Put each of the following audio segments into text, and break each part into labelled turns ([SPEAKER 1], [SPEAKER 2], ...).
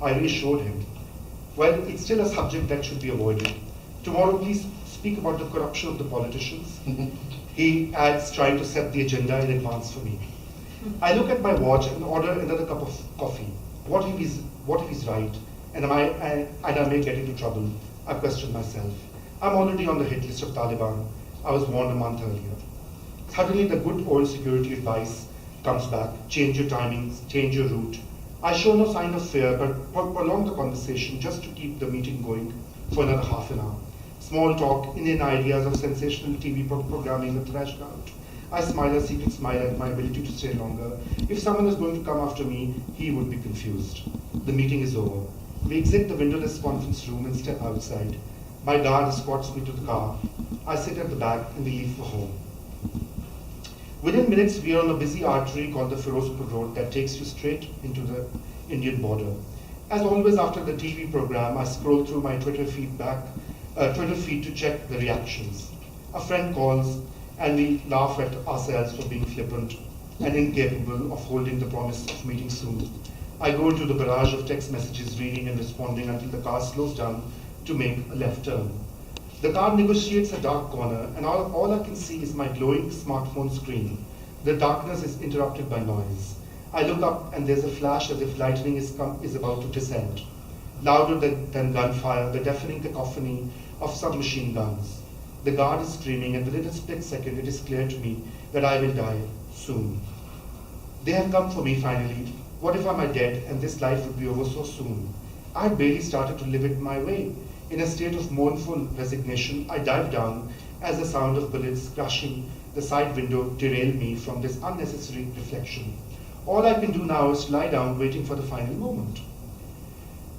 [SPEAKER 1] I reassured him. Well, it's still a subject that should be avoided. Tomorrow, please speak about the corruption of the politicians. He adds, trying to set the agenda in advance for me. I look at my watch and order another cup of coffee. What if he's right? And I may get into trouble. I question myself. I'm already on the hit list of Taliban. I was warned a month earlier. Suddenly, the good old security advice comes back. Change your timings, change your route. I show no sign of fear, but prolong the conversation just to keep the meeting going for another half an hour. Small talk, inane ideas of sensational TV programming are thrashed out. I smile a secret smile at my ability to stay longer. If someone is going to come after me, he would be confused. The meeting is over. We exit the windowless conference room and step outside. My guard escorts me to the car. I sit at the back and we leave for home. Within minutes, we are on a busy artery called the Firozpur Road that takes you straight into the Indian border. As always, after the TV program, I scroll through my Twitter feed to check the reactions. A friend calls, and we laugh at ourselves for being flippant and incapable of holding the promise of meeting soon. I go into the barrage of text messages, reading and responding until the car slows down to make a left turn. The car negotiates a dark corner, and all I can see is my glowing smartphone screen. The darkness is interrupted by noise. I look up, and there's a flash as if lightning is about to descend. Louder than gunfire, the deafening cacophony of submachine guns. The guard is screaming, and within a split second, it is clear to me that I will die soon. They have come for me finally. What if I'm dead, and this life would be over so soon? I had barely started to live it my way. In a state of mournful resignation, I dive down as the sound of bullets crushing the side window derailed me from this unnecessary reflection. All I can do now is lie down, waiting for the final moment.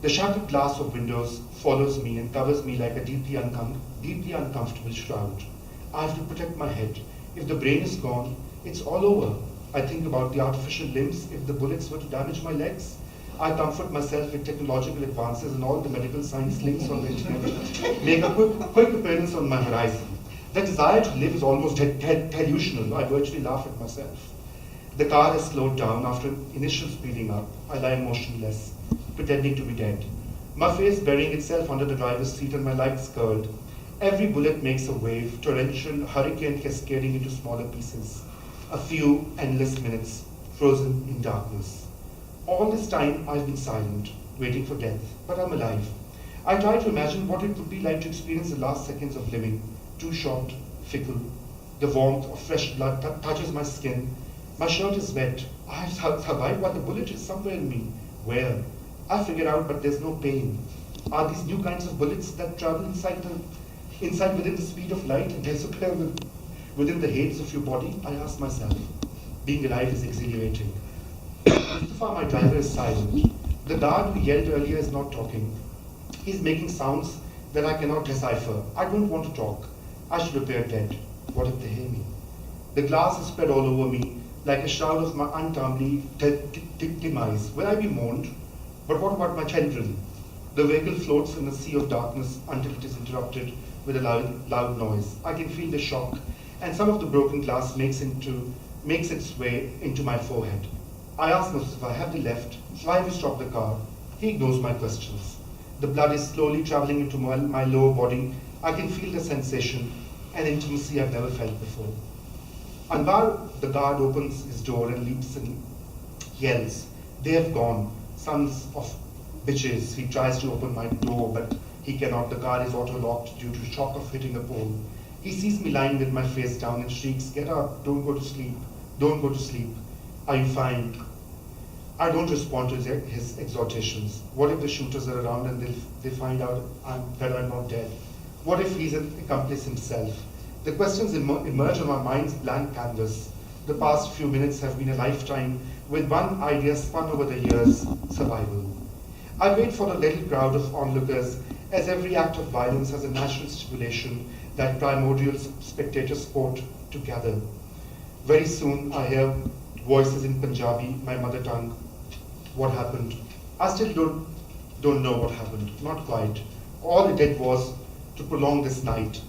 [SPEAKER 1] The shattered glass of windows follows me and covers me like a deeply uncomfortable shroud. I have to protect my head. If the brain is gone, it's all over. I think about the artificial limbs if the bullets were to damage my legs. I comfort myself with technological advances, and all the medical science links on the internet make a quick appearance on my horizon. The desire to live is almost delusional. I virtually laugh at myself. The car has slowed down after initial speeding up. I lie motionless, pretending to be dead. My face burying itself under the driver's seat and my legs curled. Every bullet makes a wave, torrential hurricane cascading into smaller pieces. A few endless minutes, frozen in darkness. All this time, I've been silent, waiting for death, but I'm alive. I try to imagine what it would be like to experience the last seconds of living, too short, fickle. The warmth of fresh blood touches my skin. My shirt is wet. I have survived, but the bullet is somewhere in me. Where? I figured out, but there's no pain. Are these new kinds of bullets that travel inside within the speed of light and disappear within the hades of your body? I ask myself. Being alive is exhilarating. Mustafa, my driver, is silent. The guard who yelled earlier is not talking. He's making sounds that I cannot decipher. I don't want to talk. I should appear dead. What if they hear me? The glass is spread all over me, like a shroud of my untimely demise. Will I be mourned? But what about my children? The vehicle floats in a sea of darkness until it is interrupted with a loud noise. I can feel the shock, and some of the broken glass makes its way into my forehead. I ask Mustafa, have they left? Why have you stopped the car? He ignores my questions. The blood is slowly traveling into my lower body. I can feel the sensation and intimacy I've never felt before. Anwar, the guard, opens his door and leaps and yells. They have gone. Sons of bitches. He tries to open my door, but he cannot. The car is auto-locked due to shock of hitting a pole. He sees me lying with my face down and shrieks, get up, don't go to sleep, don't go to sleep. Are you fine? I don't respond to his exhortations. What if the shooters are around and they find out that I'm not dead? What if he's an accomplice himself? The questions emerge on my mind's blank canvas. The past few minutes have been a lifetime with one idea spun over the years: survival. I wait for the little crowd of onlookers, as every act of violence has a natural stipulation that primordial spectators sport to gather. Very soon I hear voices in Punjabi, my mother tongue. What happened? I still don't know what happened. Not quite. All it did was to prolong this night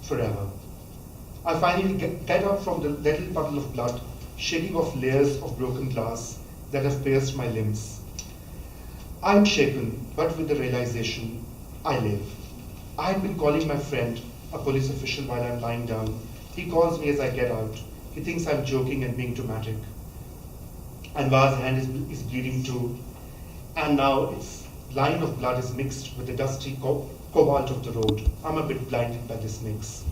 [SPEAKER 1] forever. I finally get up from the little puddle of blood, shaking off layers of broken glass that have pierced my limbs. I am shaken, but with the realization I live. I had been calling my friend, a police official, while I'm lying down. He calls me as I get out. He thinks I'm joking and being dramatic. And Va's hand is bleeding too. And now its line of blood is mixed with the dusty cobalt of the road. I'm a bit blinded by this mix.